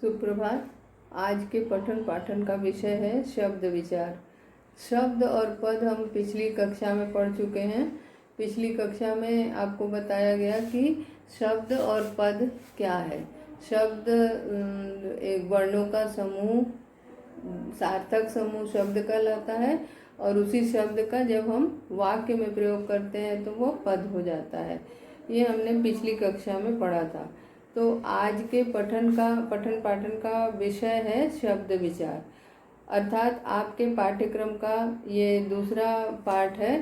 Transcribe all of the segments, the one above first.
सुप्रभात। आज के पठन पाठन का विषय है शब्द विचार। शब्द और पद हम पिछली कक्षा में पढ़ चुके हैं। पिछली कक्षा में आपको बताया गया कि शब्द और पद क्या है। शब्द एक वर्णों का समूह, सार्थक समूह शब्द कहलाता है, और उसी शब्द का जब हम वाक्य में प्रयोग करते हैं तो वो पद हो जाता है। ये हमने पिछली कक्षा में पढ़ा था। तो आज के पठन पाठन का विषय है शब्द विचार, अर्थात आपके पाठ्यक्रम का ये दूसरा पाठ है,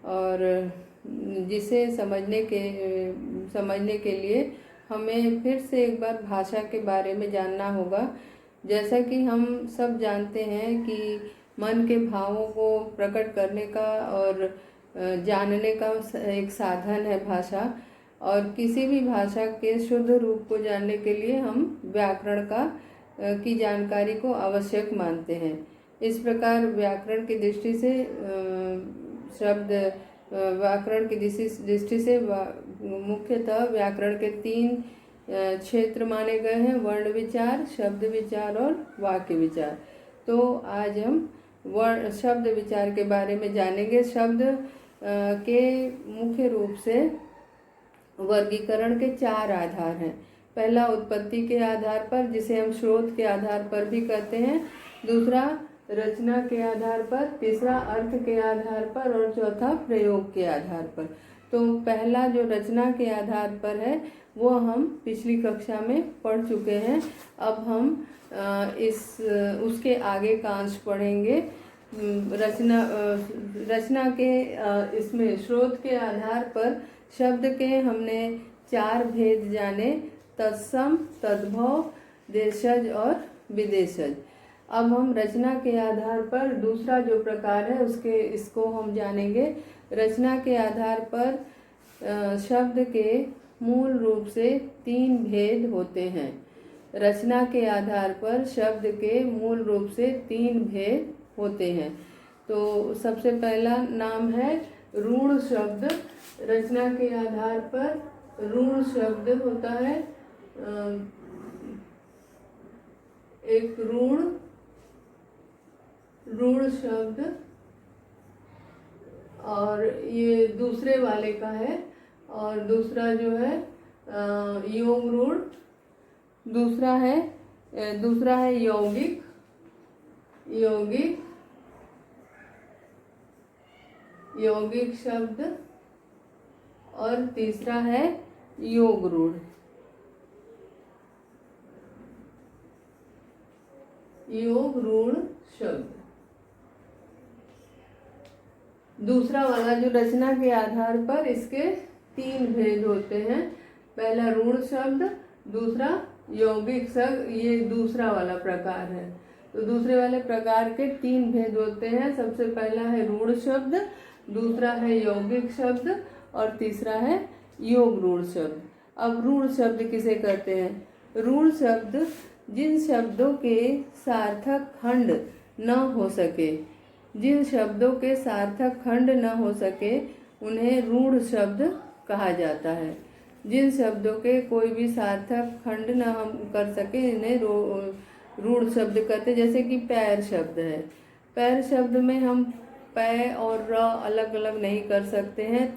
और जिसे समझने के लिए हमें फिर से एक बार भाषा के बारे में जानना होगा। जैसा कि हम सब जानते हैं कि मन के भावों को प्रकट करने का और जानने का एक साधन है भाषा, और किसी भी भाषा के शुद्ध रूप को जानने के लिए हम व्याकरण की जानकारी को आवश्यक मानते हैं। इस प्रकार व्याकरण की दृष्टि से व्याकरण की दृष्टि से मुख्यतः व्याकरण के 3 क्षेत्र माने गए हैं: वर्ण विचार, शब्द विचार और वाक्य विचार। तो आज हम शब्द विचार के बारे में जानेंगे। शब्द के मुख्य रूप से वर्गीकरण के 4 आधार हैं। पहला उत्पत्ति के आधार पर, जिसे हम स्रोत के आधार पर भी कहते हैं। दूसरा रचना के आधार पर, तीसरा अर्थ के आधार पर, और चौथा प्रयोग के आधार पर। तो पहला जो रचना के आधार पर है वो हम पिछली कक्षा में पढ़ चुके हैं। अब हम उसके आगे का अंश पढ़ेंगे। रचना के इसमें स्रोत के आधार पर शब्द के हमने 4 भेद जाने: तत्सम, तद्भव, देशज और विदेशज। अब हम रचना के आधार पर दूसरा जो प्रकार है इसको हम जानेंगे। रचना के आधार पर शब्द के मूल रूप से 3 भेद होते हैं। रचना के आधार पर शब्द के मूल रूप से 3 भेद होते हैं। तो सबसे पहला नाम है ऋण शब्द। रचना के आधार पर ऋण शब्द होता है एक ऋण शब्द, और ये दूसरे वाले का है। और दूसरा जो है योग ऋण, दूसरा है यौगिक शब्द, और तीसरा है योग ऋण। शब्द। दूसरा वाला जो रचना के आधार पर, इसके 3 भेद होते हैं। पहला ऋण शब्द, दूसरा यौगिक शब्द, ये दूसरा वाला प्रकार है। तो दूसरे वाले प्रकार के 3 भेद होते हैं। सबसे पहला है ऋण शब्द, दूसरा है यौगिक शब्द, और तीसरा है योग ऋण शब्द। अब ऋण शब्द किसे कहते हैं? ऋण शब्द जिन शब्दों के सार्थक खंड न हो सके, उन्हें ऋण शब्द कहा जाता है। जिन शब्दों के कोई भी सार्थक खंड न हम कर सके, इन्हें ऋण शब्द कहते हैं। जैसे कि पैर शब्द है। पैर शब्द में हम पै और र अलग अलग नहीं कर सकते हैं।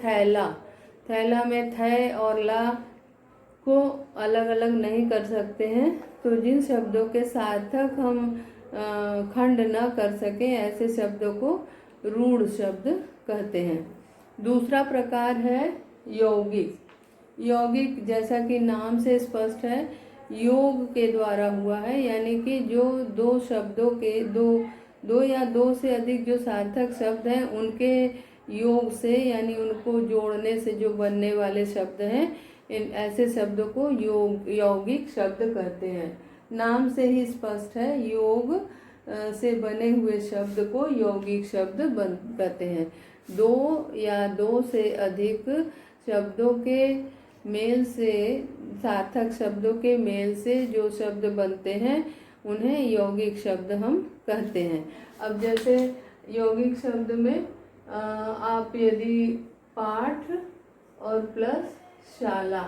थैला में थ और ला को अलग अलग नहीं कर सकते हैं। तो जिन शब्दों के सार्थक हम खंड न कर सके, ऐसे शब्दों को ऋण शब्द कहते हैं। दूसरा प्रकार है यौगिक, जैसा कि नाम से स्पष्ट है, योग के द्वारा हुआ है। यानी कि जो 2 शब्दों के दो या 2 से अधिक जो सार्थक शब्द हैं, उनके योग से यानी उनको जोड़ने से जो बनने वाले शब्द हैं, ऐसे शब्दों को यौगिक शब्द कहते हैं। नाम से ही स्पष्ट है, योग से बने हुए शब्द को यौगिक शब्द कहते हैं। 2 या 2 से अधिक शब्दों के मेल से, सार्थक शब्दों के मेल से जो शब्द बनते हैं, उन्हें यौगिक शब्द हम कहते हैं। अब जैसे यौगिक शब्द में आप यदि पाठ और प्लस शाला,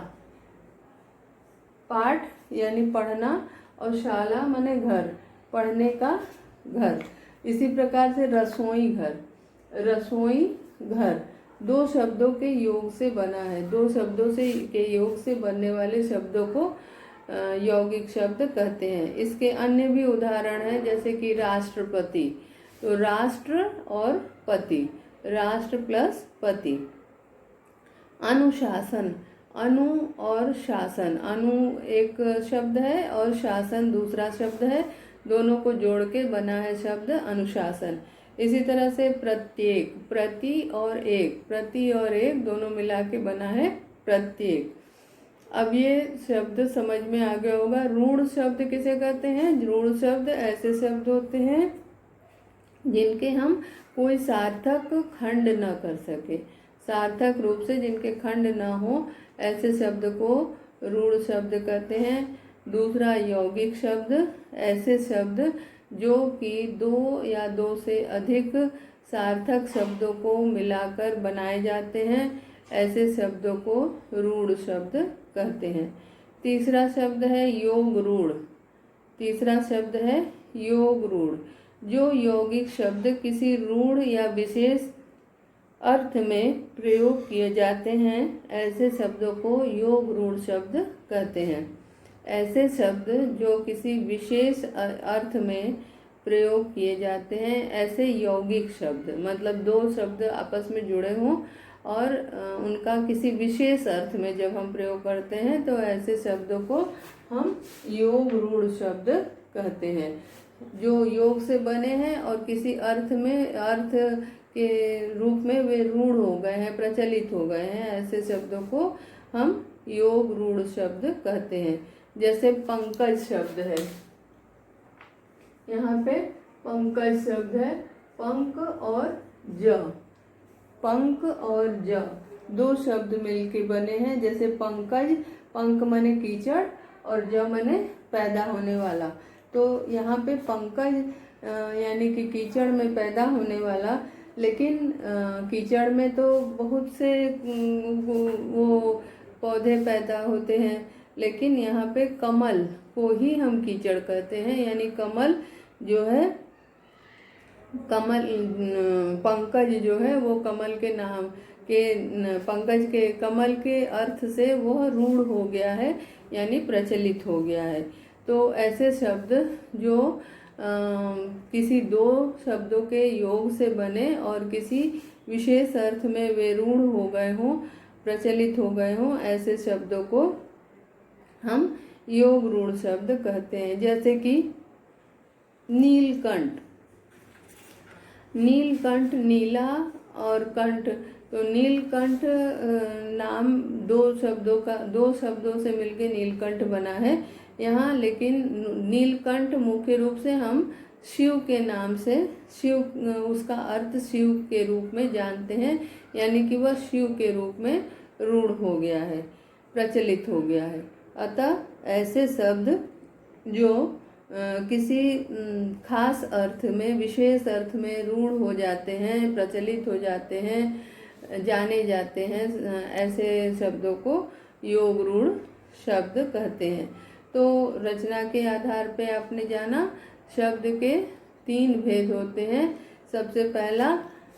पाठ यानी पढ़ना और शाला माने घर, पढ़ने का घर। इसी प्रकार से रसोई घर, रसोई घर दो शब्दों के योग से बना है। दो शब्दों से के योग से बनने वाले शब्दों को यौगिक शब्द कहते हैं। इसके अन्य भी उदाहरण हैं, जैसे कि राष्ट्रपति, तो राष्ट्र और पति, राष्ट्र प्लस पति। अनुशासन, अनु और शासन, अनु एक शब्द है और शासन दूसरा शब्द है, दोनों को जोड़ के बना है शब्द अनुशासन। इसी तरह से प्रत्येक, प्रति और एक, प्रति और एक दोनों मिला के बना है प्रत्येक। अब ये शब्द समझ में आ गया होगा। रूढ़ शब्द किसे कहते हैं? रूढ़ शब्द ऐसे शब्द होते हैं जिनके हम कोई सार्थक खंड न कर सके, सार्थक रूप से जिनके खंड न हो, ऐसे शब्द को रूढ़ शब्द कहते हैं। दूसरा यौगिक शब्द, ऐसे शब्द जो कि दो या दो से अधिक सार्थक शब्दों को मिलाकर बनाए जाते हैं, ऐसे शब्दों को रूढ़ शब्द कहते हैं। तीसरा शब्द है योग रूढ़, तीसरा शब्द है योग रूढ़। जो यौगिक शब्द किसी रूढ़ या विशेष अर्थ में प्रयोग किए जाते हैं, ऐसे शब्दों को योग रूढ़ शब्द कहते हैं। ऐसे शब्द जो किसी विशेष अर्थ में प्रयोग किए जाते हैं, ऐसे यौगिक शब्द, मतलब दो शब्द आपस में जुड़े हों और उनका किसी विशेष अर्थ में जब हम प्रयोग करते हैं, तो ऐसे शब्दों को हम योग रूढ़ शब्द कहते हैं। जो योग से बने हैं और किसी अर्थ में, अर्थ के रूप में वे रूढ़ हो गए हैं, प्रचलित हो गए हैं, ऐसे शब्दों को हम योग रूढ़ शब्द कहते हैं। जैसे पंकज शब्द है, यहाँ पे पंकज शब्द है, पंक और ज, पंक और ज दो शब्द मिलके बने हैं। जैसे पंकज, पंक माने कीचड़ और ज माने पैदा होने वाला। तो यहाँ पे पंकज यानी कि कीचड़ में पैदा होने वाला, लेकिन कीचड़ में तो बहुत से वो पौधे पैदा होते हैं, लेकिन यहाँ पे कमल को ही हम कीचड़ कहते हैं। यानी कमल जो है, कमल, पंकज जो है वो कमल के नाम के, पंकज के, कमल के अर्थ से वह रूढ़ हो गया है, यानी प्रचलित हो गया है। तो ऐसे शब्द जो किसी दो शब्दों के योग से बने और किसी विशेष अर्थ में वे रूढ़ हो गए हों, प्रचलित हो गए हों, ऐसे शब्दों को हम योग रूढ़ शब्द कहते हैं। जैसे कि नीलकंठ, नीलकंठ, नीला और कंठ, तो नीलकंठ नाम दो शब्दों से मिलके नीलकंठ बना है यहाँ। लेकिन नीलकंठ मुख्य रूप से हम शिव के नाम से, शिव, उसका अर्थ शिव के रूप में जानते हैं, यानी कि वह शिव के रूप में रूढ़ हो गया है, प्रचलित हो गया है। अतः ऐसे शब्द जो किसी खास अर्थ में, विशेष अर्थ में रूढ़ हो जाते हैं, प्रचलित हो जाते हैं, जाने जाते हैं, ऐसे शब्दों को योग रूढ़ शब्द कहते हैं। तो रचना के आधार पे आपने जाना शब्द के तीन भेद होते हैं। सबसे पहला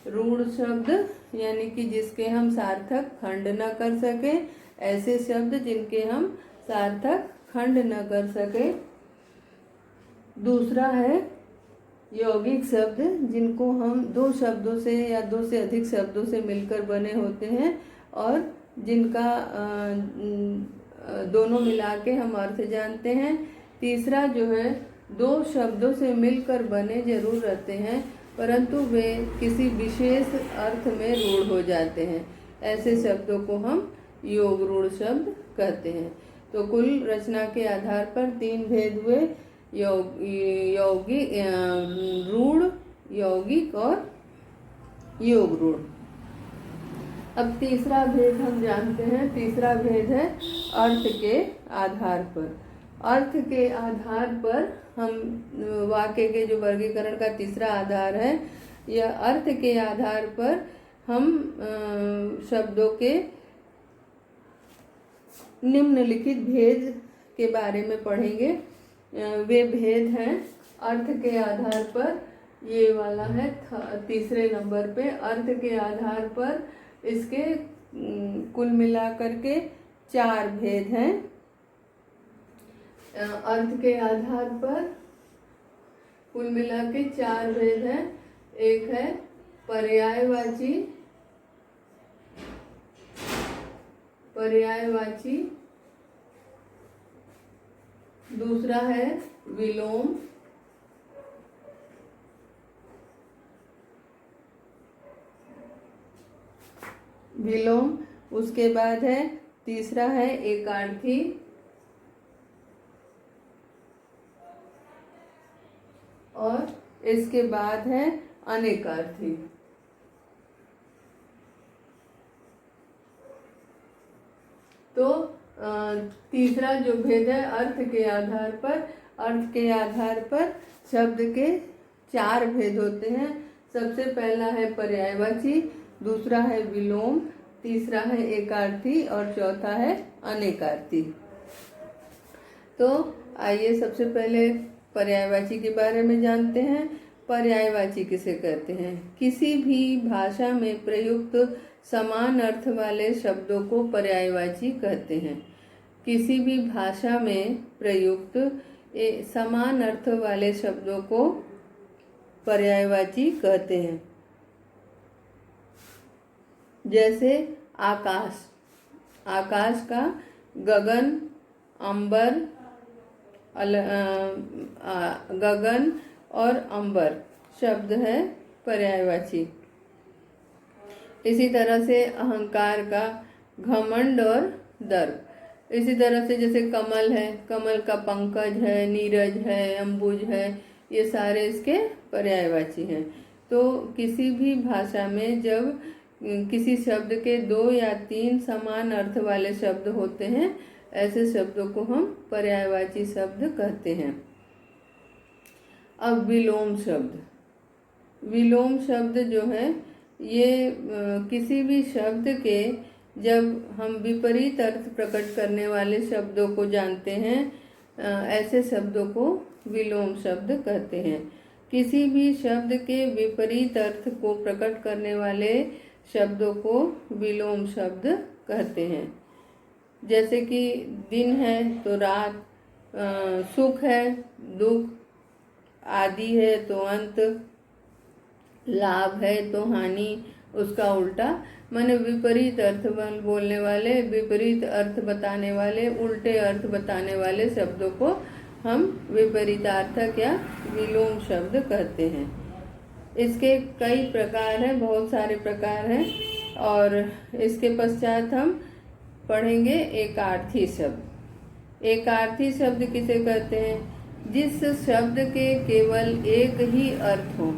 रूढ़ शब्द, यानी कि जिसके हम सार्थक खंड न कर सके, ऐसे शब्द जिनके हम सार्थक खंड न कर सके। दूसरा है यौगिक शब्द, जिनको हम दो शब्दों से या दो से अधिक शब्दों से मिलकर बने होते हैं और जिनका दोनों मिला के हम अर्थ जानते हैं। तीसरा जो है, दो शब्दों से मिलकर बने जरूर रहते हैं, परंतु वे किसी विशेष अर्थ में रूढ़ हो जाते हैं, ऐसे शब्दों को हम योग रूढ़ शब्द कहते हैं। तो कुल रचना के आधार पर तीन भेद हुए, यौगिक, रूढ़, यौगिक और योग रूढ़। अब तीसरा भेद हम जानते हैं। तीसरा भेद है अर्थ के आधार पर। अर्थ के आधार पर हम वाक्य के जो वर्गीकरण का तीसरा आधार है, यह अर्थ के आधार पर हम शब्दों के निम्नलिखित भेद के बारे में पढ़ेंगे। वे भेद हैं अर्थ के आधार पर। ये वाला है तीसरे नंबर पे, अर्थ के आधार पर इसके कुल मिलाकर के 4 भेद हैं। अर्थ के आधार पर कुल मिला के 4 भेद हैं। एक है पर्यायवाची, दूसरा है विलोम, उसके बाद है तीसरा है एकार्थी, और इसके बाद है अनेकार्थी। तो तीसरा जो भेद है अर्थ के आधार पर शब्द के 4 भेद होते हैं। सबसे पहला है पर्यायवाची, दूसरा है विलोम, तीसरा है एकार्थी और चौथा है अनेकार्थी। तो आइए सबसे पहले पर्यायवाची के बारे में जानते हैं। पर्यायवाची किसे कहते हैं? किसी भी भाषा में प्रयुक्त समान अर्थ वाले शब्दों को पर्यायवाची कहते हैं। किसी भी भाषा में प्रयुक्त समान अर्थ वाले शब्दों को पर्यायवाची कहते हैं। जैसे आकाश, आकाश का गगन, अंबर, गगन और अंबर शब्द है पर्यायवाची। इसी तरह से अहंकार का घमंड और दर्प। इसी तरह से जैसे कमल है, कमल का पंकज है, नीरज है, अंबुज है, ये सारे इसके पर्यायवाची हैं। तो किसी भी भाषा में जब किसी शब्द के 2 या 3 समान अर्थ वाले शब्द होते हैं, ऐसे शब्दों को हम पर्यायवाची शब्द कहते हैं। अब विलोम शब्द जो है ये किसी भी शब्द के जब हम विपरीत अर्थ प्रकट करने वाले शब्दों को जानते हैं, ऐसे शब्दों को विलोम शब्द कहते हैं। किसी भी शब्द के विपरीत अर्थ को प्रकट करने वाले शब्दों को विलोम शब्द कहते हैं। जैसे कि दिन है तो रात, सुख है, दुख, आदि है तो अंत, लाभ है तो हानि, उसका उल्टा। माने विपरीत अर्थ बोलने वाले, विपरीत अर्थ बताने वाले, उल्टे अर्थ बताने वाले शब्दों को हम विपरीतार्थक या विलोम शब्द कहते हैं। इसके कई प्रकार हैं, बहुत सारे प्रकार हैं। और इसके पश्चात हम पढ़ेंगे एकार्थी शब्द। एकार्थी शब्द किसे कहते हैं? जिस शब्द के केवल एक ही अर्थ हो,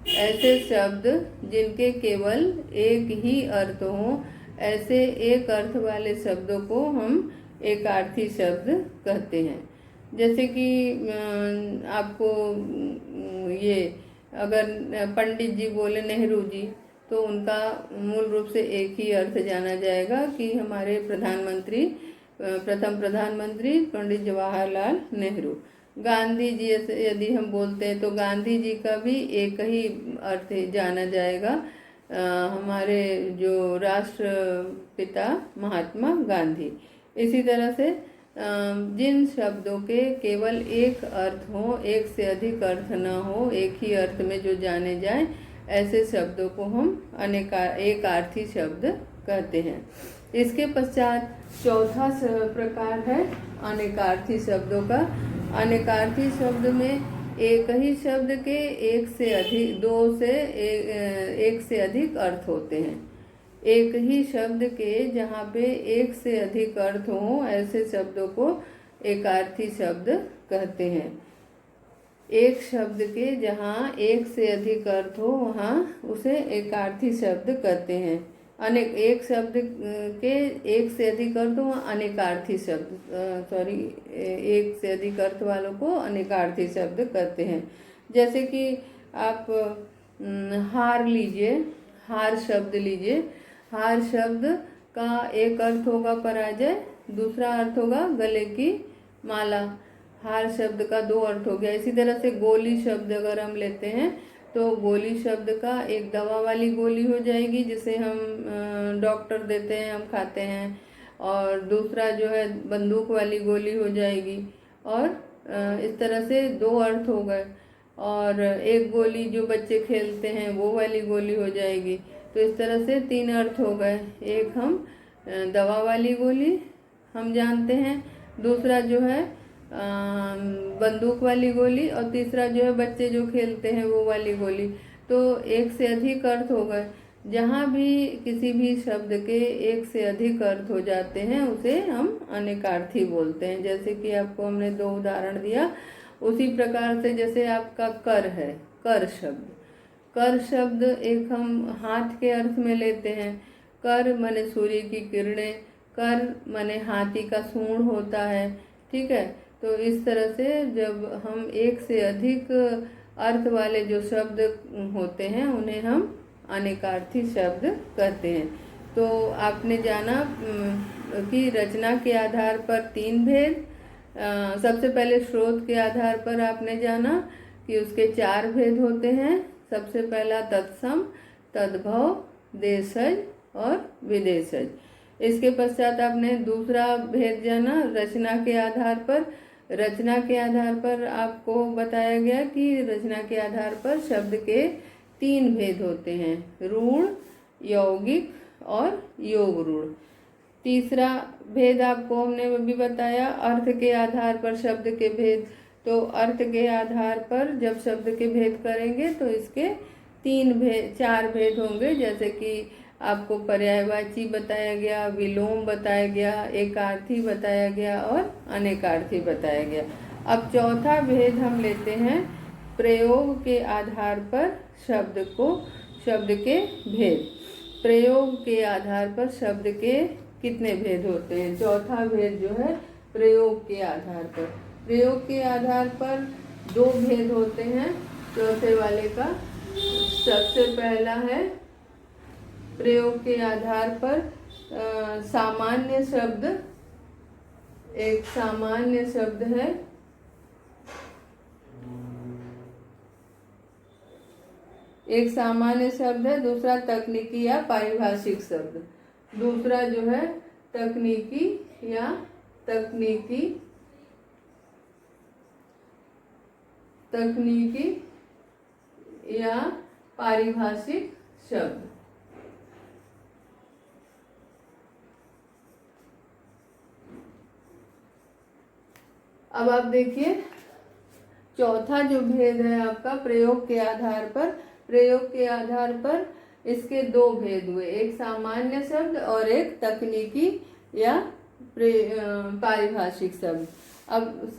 ऐसे शब्द जिनके केवल एक ही अर्थ हो, ऐसे एक अर्थ वाले शब्दों को हम एकार्थी शब्द कहते हैं। जैसे कि आपको ये अगर पंडित जी बोले नेहरू जी, तो उनका मूल रूप से एक ही अर्थ जाना जाएगा कि हमारे प्रधानमंत्री, प्रथम प्रधानमंत्री पंडित जवाहरलाल नेहरू। गांधी जी यदि हम बोलते हैं तो गांधी जी का भी एक ही अर्थ जाना जाएगा, हमारे जो राष्ट्रपिता महात्मा गांधी। इसी तरह से जिन शब्दों के केवल एक अर्थ हो, एक से अधिक अर्थ न हो, एक ही अर्थ में जो जाने जाए, ऐसे शब्दों को हम एकार्थी शब्द कहते हैं। इसके पश्चात चौथा प्रकार है अनेकार्थी शब्दों का। अनेकार्थी शब्द में एक ही शब्द के एक से अधिक अर्थ होते हैं। एक ही शब्द के जहाँ पे एक से अधिक अर्थ हो, ऐसे शब्दों को एकार्थी शब्द कहते हैं। एक शब्द के जहाँ एक से अधिक अर्थ हो, वहाँ उसे एकार्थी शब्द कहते हैं। एक शब्द के एक से अधिक अर्थ हो, अनेकार्थी शब्द एक से अधिक अर्थ वालों को अनेकार्थी शब्द कहते हैं। जैसे कि आप हार लीजिए, हार शब्द लीजिए। हार शब्द का एक अर्थ होगा पराजय, दूसरा अर्थ होगा गले की माला। हार शब्द का दो अर्थ हो गया। इसी तरह से गोली शब्द अगर हम लेते हैं तो गोली शब्द का एक दवा वाली गोली हो जाएगी जिसे हम डॉक्टर देते हैं, हम खाते हैं, और दूसरा जो है बंदूक वाली गोली हो जाएगी। और इस तरह से दो अर्थ हो गए। और एक गोली जो बच्चे खेलते हैं वो वाली गोली हो जाएगी। तो इस तरह से तीन अर्थ हो गए। एक हम दवा वाली गोली हम जानते हैं, दूसरा जो है बंदूक वाली गोली, और तीसरा जो है बच्चे जो खेलते हैं वो वाली गोली। तो एक से अधिक अर्थ हो गए। जहाँ भी किसी भी शब्द के एक से अधिक अर्थ हो जाते हैं उसे हम अनेकार्थी बोलते हैं। जैसे कि आपको हमने दो उदाहरण दिया, उसी प्रकार से जैसे आपका कर है, कर शब्द, कर शब्द एक हम हाथ के अर्थ में लेते हैं। कर माने सूर्य की किरणें, कर माने हाथी का सूंड होता है, ठीक है। तो इस तरह से जब हम एक से अधिक अर्थ वाले जो शब्द होते हैं उन्हें हम अनेकार्थी शब्द कहते हैं। तो आपने जाना कि रचना के आधार पर तीन भेद। सबसे पहले स्रोत के आधार पर आपने जाना कि उसके चार भेद होते हैं। सबसे पहला तत्सम, तद्भव, देशज और विदेशज। इसके पश्चात आपने दूसरा भेद जाना रचना के आधार पर। रचना के आधार पर आपको बताया गया कि रचना के आधार पर शब्द के तीन भेद होते हैं, रूढ़, यौगिक और योग रूढ़। तीसरा भेद आपको हमने भी बताया अर्थ के आधार पर शब्द के भेद। तो अर्थ के आधार पर जब शब्द के भेद करेंगे तो इसके चार भेद होंगे। जैसे कि आपको पर्यायवाची बताया गया, विलोम बताया गया, एकार्थी बताया गया और अनेकार्थी बताया गया। अब चौथा भेद हम लेते हैं प्रयोग के आधार पर शब्द के भेद। प्रयोग के आधार पर शब्द के कितने भेद होते हैं? चौथा भेद जो है प्रयोग के आधार पर। प्रयोग के आधार पर दो भेद होते हैं चौथे वाले का। सबसे पहला है प्रयोग के आधार पर सामान्य शब्द। एक सामान्य शब्द है, एक सामान्य शब्द है। दूसरा तकनीकी या पारिभाषिक शब्द। दूसरा जो है तकनीकी या पारिभाषिक शब्द। अब आप देखिए चौथा जो भेद है आपका प्रयोग के आधार पर। प्रयोग के आधार पर इसके दो भेद हुए, एक सामान्य शब्द और एक तकनीकी या पारिभाषिक शब्द। अब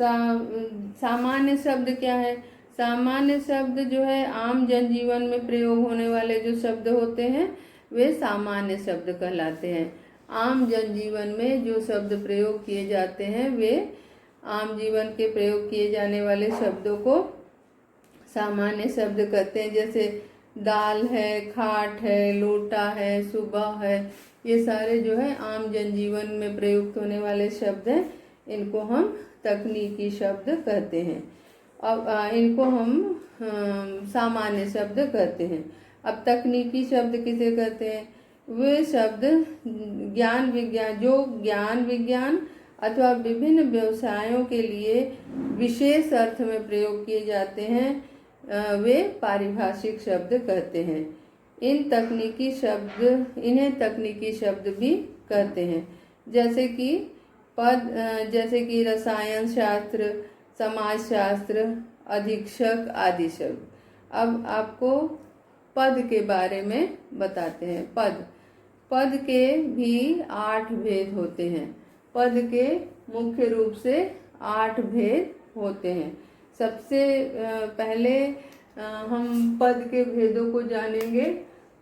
सामान्य शब्द क्या है? सामान्य शब्द जो है आम जनजीवन में प्रयोग होने वाले जो शब्द होते हैं वे सामान्य शब्द कहलाते हैं। आम जनजीवन में जो शब्द प्रयोग किए जाते हैं वे आम जीवन के प्रयोग किए जाने वाले शब्दों को सामान्य शब्द कहते हैं। जैसे दाल है, खाट है, लोटा है, सुबह है, ये सारे जो है आम जनजीवन में प्रयुक्त होने वाले शब्द हैं। इनको हम तकनीकी शब्द कहते हैं। अब इनको हम सामान्य शब्द कहते हैं। अब तकनीकी शब्द किसे कहते हैं? वे शब्द ज्ञान विज्ञान अथवा विभिन्न व्यवसायों के लिए विशेष अर्थ में प्रयोग किए जाते हैं, वे पारिभाषिक शब्द कहते हैं। इन्हें तकनीकी शब्द भी कहते हैं। जैसे कि रसायन शास्त्र, समाजशास्त्र, अधीक्षक आदि शब्द। अब आपको पद के बारे में बताते हैं। पद के भी 8 भेद होते हैं। पद के मुख्य रूप से 8 भेद होते हैं। सबसे पहले हम पद के भेदों को जानेंगे।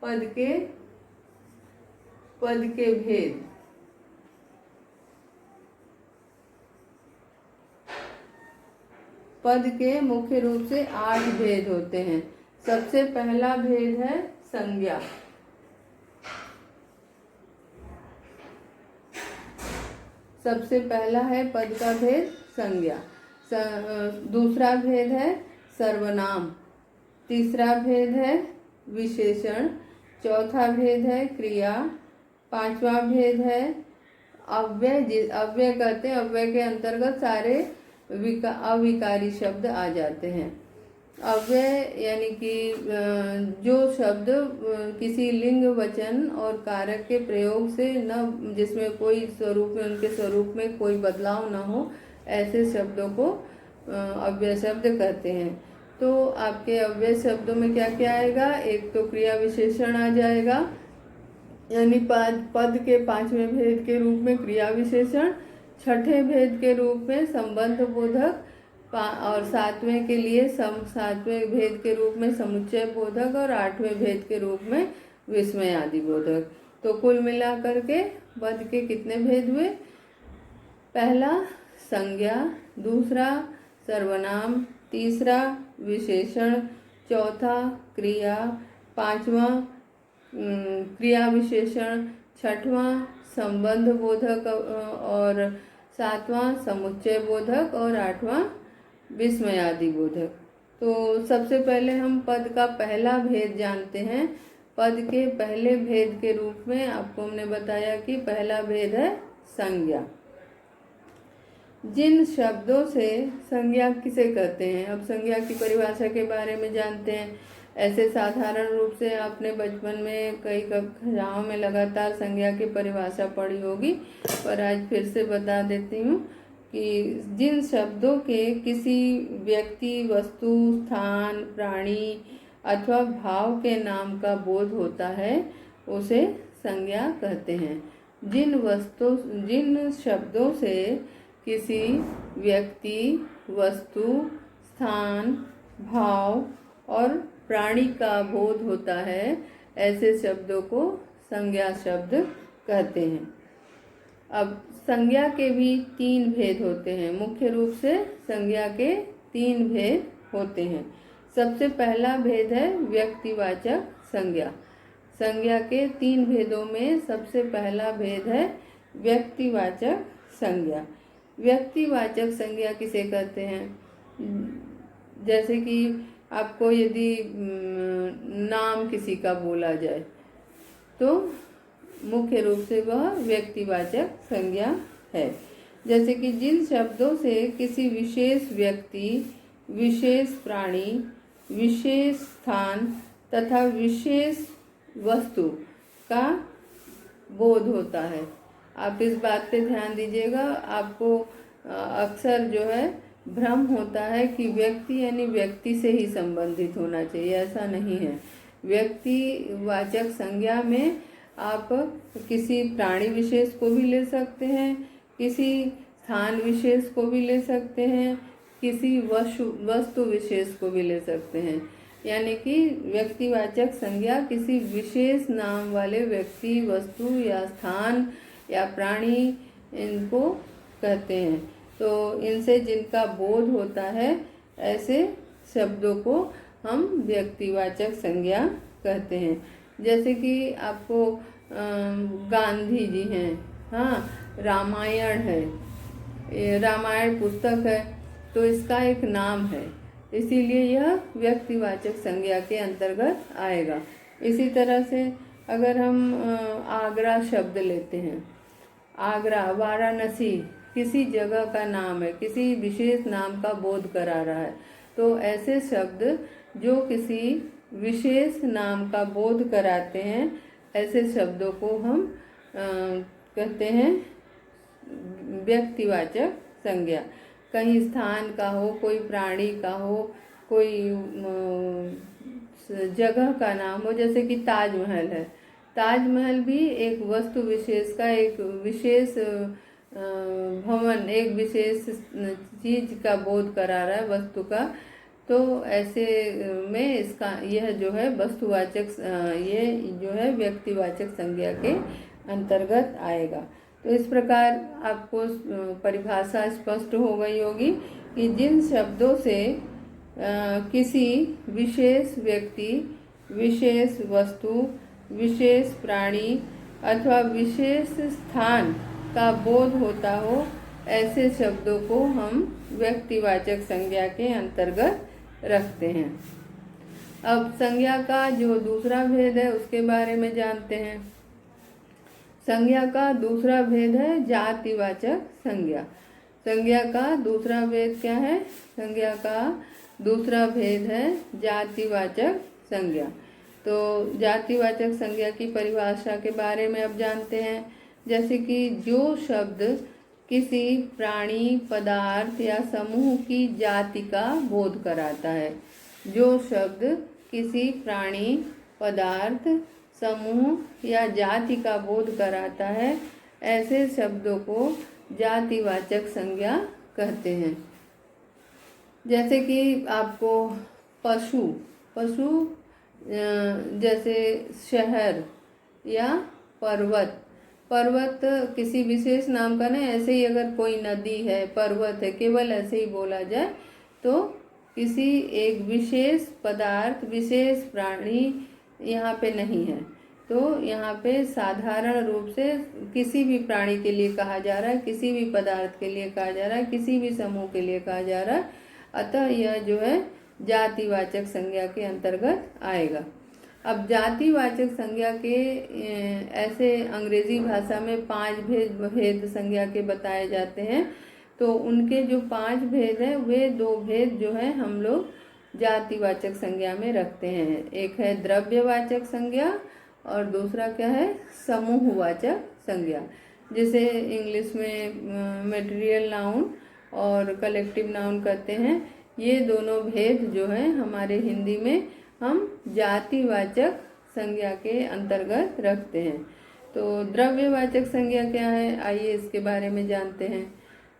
पद के भेद। पद के मुख्य रूप से 8 भेद होते हैं। सबसे पहला भेद है संज्ञा। सबसे पहला है पद का भेद संज्ञा। दूसरा भेद है सर्वनाम, तीसरा भेद है विशेषण, चौथा भेद है क्रिया, पांचवा भेद है अव्यय। अव्यय कहते हैं, अव्यय के अंतर्गत सारे अविकारी शब्द आ जाते हैं। अव्यय यानी कि जो शब्द किसी लिंग वचन और कारक के प्रयोग से न, जिसमें कोई स्वरूप में, उनके स्वरूप में कोई बदलाव न हो, ऐसे शब्दों को अव्यय शब्द कहते हैं। तो आपके अव्यय शब्दों में क्या क्या आएगा? एक तो क्रिया विशेषण आ जाएगा, यानी पद के पांचवें भेद के रूप में क्रिया विशेषण, छठे भेद के रूप में संबंध बोधक, और सातवें के लिए सातवें भेद के रूप में समुच्चय बोधक, और आठवें भेद के रूप में विस्मय आदि बोधक। तो कुल मिलाकर के पद के कितने भेद हुए? पहला संज्ञा, दूसरा सर्वनाम, तीसरा विशेषण, चौथा क्रिया, पांचवा क्रिया विशेषण, छठवां संबंध बोधक, और सातवां समुच्चय बोधक, और आठवां विस्मय आदि बोधक। तो सबसे पहले हम पद का पहला भेद जानते हैं। पद के पहले भेद के रूप में आपको हमने बताया कि पहला भेद है संज्ञा। जिन शब्दों से संज्ञा किसे कहते हैं? अब संज्ञा की परिभाषा के बारे में जानते हैं। ऐसे साधारण रूप से आपने बचपन में कई कक्षाओं में लगातार संज्ञा की परिभाषा पढ़ी होगी, पर आज फिर से बता देती हूँ कि जिन शब्दों के किसी व्यक्ति, वस्तु, स्थान, प्राणी अथवा भाव के नाम का बोध होता है उसे संज्ञा कहते हैं। जिन शब्दों से किसी व्यक्ति, वस्तु, स्थान, भाव और प्राणी का बोध होता है, ऐसे शब्दों को संज्ञा शब्द कहते हैं। अब संज्ञा के भी तीन भेद होते हैं। मुख्य रूप से संज्ञा के तीन भेद होते हैं। सबसे पहला भेद है व्यक्तिवाचक संज्ञा। संज्ञा के तीन भेदों में सबसे पहला भेद है व्यक्तिवाचक संज्ञा। व्यक्तिवाचक संज्ञा किसे कहते हैं? जैसे कि आपको यदि नाम किसी का बोला जाए तो मुख्य रूप से वह व्यक्तिवाचक संज्ञा है। जैसे कि जिन शब्दों से किसी विशेष व्यक्ति, विशेष प्राणी, विशेष स्थान तथा विशेष वस्तु का बोध होता है। आप इस बात पे ध्यान दीजिएगा। आपको अक्सर जो है भ्रम होता है कि व्यक्ति यानी व्यक्ति से ही संबंधित होना चाहिए, ऐसा नहीं है। व्यक्तिवाचक संज्ञा में आप किसी प्राणी विशेष को भी ले सकते हैं, किसी स्थान विशेष को भी ले सकते हैं, किसी वस्तु विशेष को भी ले सकते हैं। यानी कि व्यक्तिवाचक संज्ञा किसी विशेष नाम वाले व्यक्ति, वस्तु या स्थान या प्राणी इनको कहते हैं। तो इनसे जिनका बोध होता है ऐसे शब्दों को हम व्यक्तिवाचक संज्ञा कहते हैं। जैसे कि आपको गांधी जी हैं, हाँ, रामायण है, रामायण पुस्तक है, तो इसका एक नाम है, इसीलिए यह व्यक्तिवाचक संज्ञा के अंतर्गत आएगा। इसी तरह से अगर हम आगरा शब्द लेते हैं, आगरा, वाराणसी किसी जगह का नाम है, किसी विशेष नाम का बोध करा रहा है। तो ऐसे शब्द जो किसी विशेष नाम का बोध कराते हैं, ऐसे शब्दों को हम कहते हैं व्यक्तिवाचक संज्ञा। कहीं स्थान का हो, कोई प्राणी का हो, कोई जगह का नाम हो, जैसे कि ताजमहल है। ताजमहल भी एक वस्तु विशेष का, एक विशेष भवन, एक विशेष चीज का बोध करा रहा है, वस्तु का। तो ऐसे में इसका यह जो है वस्तुवाचक, ये जो है व्यक्तिवाचक संज्ञा के अंतर्गत आएगा। तो इस प्रकार आपको परिभाषा स्पष्ट हो गई होगी कि जिन शब्दों से किसी विशेष व्यक्ति, विशेष वस्तु, विशेष प्राणी अथवा विशेष स्थान का बोध होता हो, ऐसे शब्दों को हम व्यक्तिवाचक संज्ञा के अंतर्गत रखते हैं। अब संज्ञा का जो दूसरा भेद है उसके बारे में जानते हैं। संज्ञा का दूसरा भेद है जातिवाचक संज्ञा। संज्ञा का दूसरा भेद क्या है? संज्ञा का दूसरा भेद है जातिवाचक संज्ञा। तो जातिवाचक संज्ञा की परिभाषा के बारे में अब जानते हैं। जैसे कि जो शब्द किसी प्राणी, पदार्थ या समूह की जाति का बोध कराता है। जो शब्द किसी प्राणी, पदार्थ, समूह या जाति का बोध कराता है, ऐसे शब्दों को जातिवाचक संज्ञा कहते हैं। जैसे कि आपको पशु जैसे शहर या पर्वत किसी विशेष नाम का नहीं, ऐसे ही अगर कोई नदी है, पर्वत है, केवल ऐसे ही बोला जाए तो किसी एक विशेष पदार्थ, विशेष प्राणी यहाँ पे नहीं है। तो यहाँ पे साधारण रूप से किसी भी प्राणी के लिए कहा जा रहा है, किसी भी पदार्थ के लिए कहा जा रहा है, किसी भी समूह के लिए कहा जा रहा है। अतः यह जो है जातिवाचक संज्ञा के अंतर्गत आएगा। अब जातिवाचक संज्ञा के ऐसे अंग्रेजी भाषा में 5 भेद संज्ञा के बताए जाते हैं। तो उनके जो 5 भेद हैं, वे 2 भेद जो है हम लोग जातिवाचक संज्ञा में रखते हैं। एक है द्रव्यवाचक संज्ञा और दूसरा क्या है? समूहवाचक संज्ञा, जिसे इंग्लिश में मटेरियल नाउन और कलेक्टिव नाउन कहते हैं। ये दोनों भेद जो है हमारे हिंदी में हम जातिवाचक संज्ञा के अंतर्गत रखते हैं। तो द्रव्यवाचक संज्ञा क्या है? आइए इसके बारे में जानते हैं।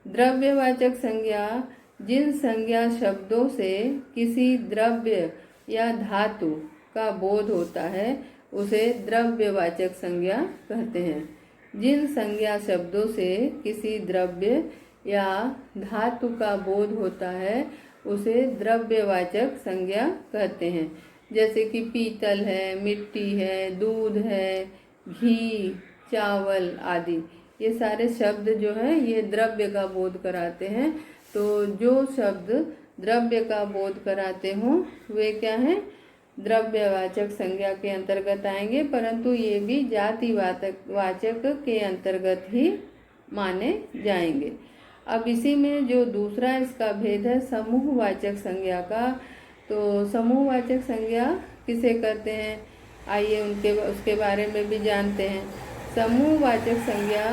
द्रव्यवाचक संज्ञा जिन संज्ञा शब्दों से किसी द्रव्य या धातु का बोध होता है उसे द्रव्यवाचक संज्ञा कहते हैं। जिन संज्ञा शब्दों से किसी द्रव्य या धातु का बोध होता है उसे द्रव्यवाचक संज्ञा कहते हैं। जैसे कि पीतल है, मिट्टी है, दूध है, घी, चावल आदि, ये सारे शब्द जो हैं ये द्रव्य का बोध कराते हैं। तो जो शब्द द्रव्य का बोध कराते हों वे क्या हैं? द्रव्यवाचक संज्ञा के अंतर्गत आएंगे, परंतु ये भी जातिवाचक के अंतर्गत ही माने जाएंगे। अब इसी में जो दूसरा इसका भेद है समूहवाचक संज्ञा का। तो समूहवाचक संज्ञा किसे कहते हैं? आइए उसके बारे में भी जानते हैं। समूहवाचक संज्ञा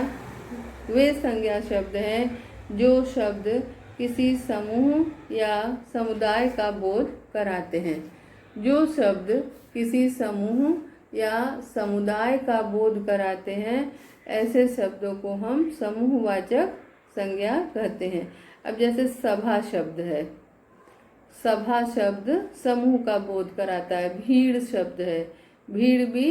वे संज्ञा शब्द हैं जो शब्द किसी समूह या समुदाय का बोध कराते हैं। जो शब्द किसी समूह या समुदाय का बोध कराते हैं, ऐसे शब्दों को हम समूहवाचक संज्ञा कहते हैं। अब जैसे सभा शब्द है, सभा शब्द समूह का बोध कराता है। भीड़ शब्द है, भीड़ भी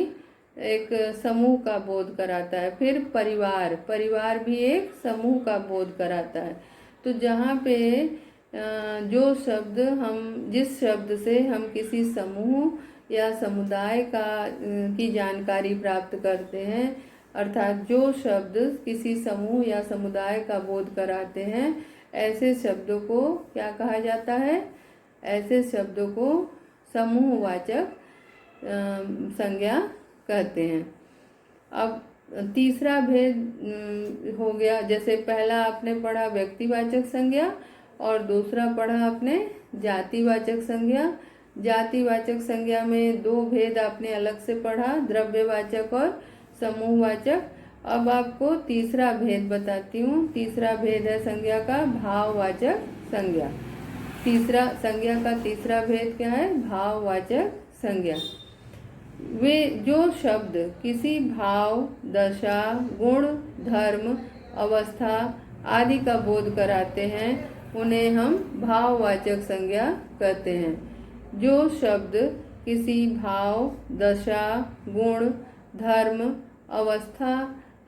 एक समूह का बोध कराता है। फिर परिवार भी एक समूह का बोध कराता है। तो जहाँ पे जो शब्द जिस शब्द से हम किसी समूह या समुदाय की जानकारी प्राप्त करते हैं, अर्थात जो शब्द किसी समूह या समुदाय का बोध कराते हैं, ऐसे शब्दों को क्या कहा जाता है? ऐसे शब्दों को समूहवाचक संज्ञा कहते हैं। अब तीसरा भेद हो गया। जैसे पहला आपने पढ़ा व्यक्तिवाचक संज्ञा और दूसरा पढ़ा आपने जातिवाचक संज्ञा। जातिवाचक संज्ञा में 2 भेद आपने अलग से पढ़ा, द्रव्यवाचक और समूहवाचक। अब आपको तीसरा भेद बताती हूँ। तीसरा भेद है संज्ञा का भाववाचक संज्ञा। संज्ञा का तीसरा भेद क्या है? भाववाचक संज्ञा। वे जो शब्द किसी भाव, दशा, गुण, धर्म, अवस्था आदि का बोध कराते हैं उन्हें हम भाववाचक संज्ञा कहते हैं। जो शब्द किसी भाव, दशा, गुण, धर्म, अवस्था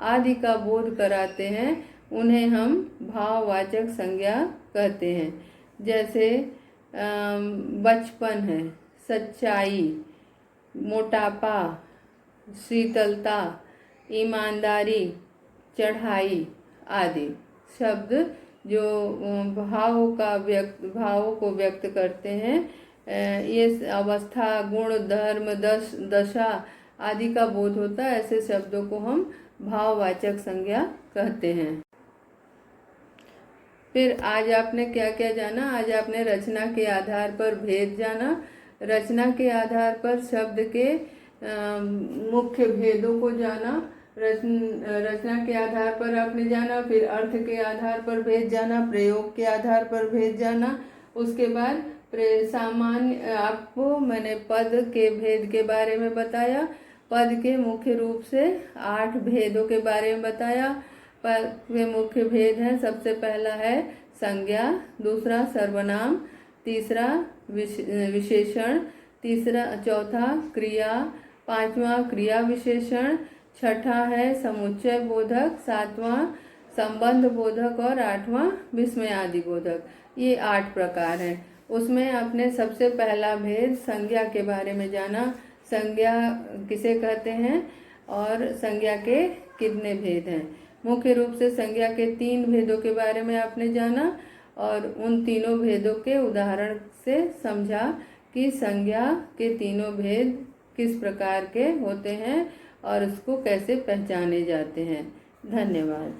आदि का बोध कराते हैं उन्हें हम भाववाचक संज्ञा कहते हैं। जैसे बचपन है, सच्चाई, मोटापा, शीतलता, ईमानदारी, चढ़ाई आदि शब्द जो भावों को व्यक्त करते हैं, ये अवस्था, गुण, धर्म, दशा आदि का बोध होता है, ऐसे शब्दों को हम भाववाचक संज्ञा कहते हैं। फिर आज आपने क्या क्या जाना? आज आपने रचना के आधार पर भेद जाना, रचना के आधार पर शब्द के मुख्य भेदों को जाना, रचना के आधार पर आपने जाना, फिर अर्थ के आधार पर भेद जाना, प्रयोग के आधार पर भेद जाना। उसके बाद सामान्य आपको मैंने पद के भेद के बारे में बताया, पद के मुख्य रूप से 8 भेदों के बारे में बताया। पद के मुख्य भेद हैं, सबसे पहला है संज्ञा, दूसरा सर्वनाम, तीसरा विशेषण, चौथा क्रिया, पांचवा क्रिया विशेषण, छठा है समुच्चय बोधक, सातवां संबंध बोधक और आठवां विस्मयादि बोधक। ये 8 प्रकार हैं। उसमें आपने सबसे पहला भेद संज्ञा के बारे में जाना, संज्ञा किसे कहते हैं और संज्ञा के कितने भेद हैं। मुख्य रूप से संज्ञा के 3 भेदों के बारे में आपने जाना और उन तीनों भेदों के उदाहरण से समझा कि संज्ञा के तीनों भेद किस प्रकार के होते हैं और उसको कैसे पहचाने जाते हैं। धन्यवाद।